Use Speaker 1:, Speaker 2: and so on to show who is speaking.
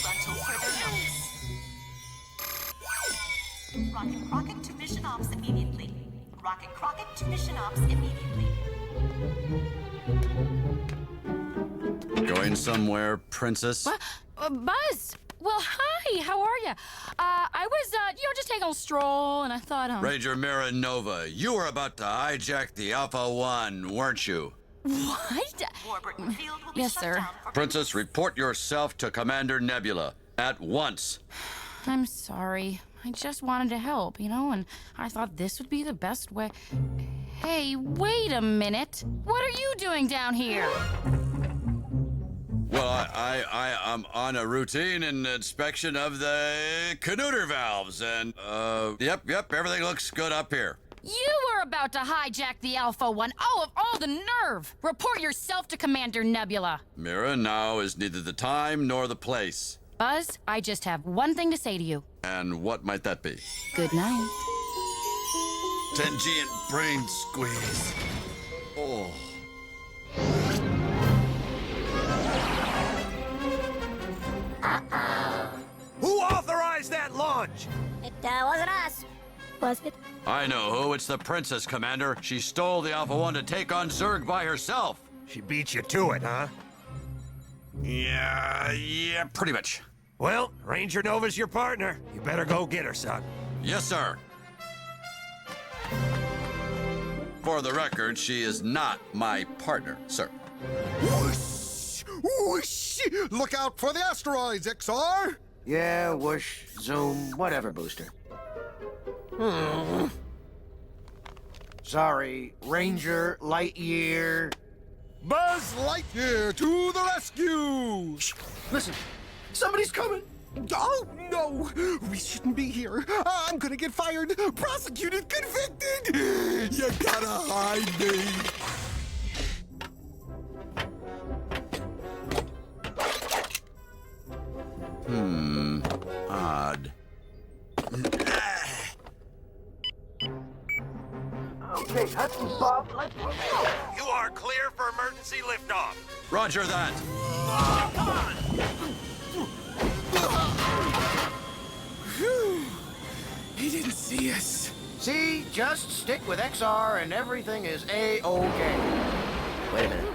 Speaker 1: until further notice. Rocket Crocket to mission ops immediately. Rocket Crocket to mission ops immediately.
Speaker 2: Going somewhere, princess?
Speaker 3: Buzz! Well, hi, how are you? I was, just taking a stroll, and I thought,
Speaker 2: Ranger Mira Nova, you were about to hijack the Alpha One, weren't you?
Speaker 3: What?
Speaker 1: Warburton Field will be
Speaker 3: Yes,
Speaker 1: shut
Speaker 3: sir.
Speaker 1: down for
Speaker 2: Princess, report yourself to Commander Nebula at once.
Speaker 3: I'm sorry. I just wanted to help, and I thought this would be the best way. Hey, wait a minute. What are you doing down here?
Speaker 2: Well, I'm on a routine inspection of the Canooter valves, and, yep, everything looks good up here.
Speaker 3: You were about to hijack the Alpha One. Oh, of all the nerve! Report yourself to Commander Nebula.
Speaker 2: Mira, now is neither the time nor the place.
Speaker 3: Buzz, I just have one thing to say to you.
Speaker 2: And what might that be?
Speaker 3: Good night.
Speaker 2: Tenji and brain squeeze. Oh.
Speaker 4: Who authorized that launch?
Speaker 5: It wasn't us, was it?
Speaker 2: I know who. It's the princess, Commander. She stole the Alpha One to take on Zurg by herself.
Speaker 4: She beat you to it, huh?
Speaker 2: Yeah, pretty much.
Speaker 4: Well, Ranger Nova's your partner. You better go get her, son.
Speaker 2: Yes, sir. For the record, she is not my partner, sir.
Speaker 6: Whoosh! Whoosh! Look out for the asteroids, XR!
Speaker 7: Yeah, whoosh, zoom, whatever, Booster. Sorry, Ranger, Lightyear.
Speaker 6: Buzz Lightyear to the rescue!
Speaker 7: Shh, listen, somebody's coming.
Speaker 6: Oh, no! We shouldn't be here. I'm gonna get fired, prosecuted, convicted! You gotta hide me!
Speaker 2: Odd.
Speaker 7: Okay, Hudson, Bob, let's go.
Speaker 4: You are clear for emergency liftoff.
Speaker 2: Roger that.
Speaker 6: Phew! He didn't see us.
Speaker 7: See, just stick with XR and everything is A-OK. Wait a minute.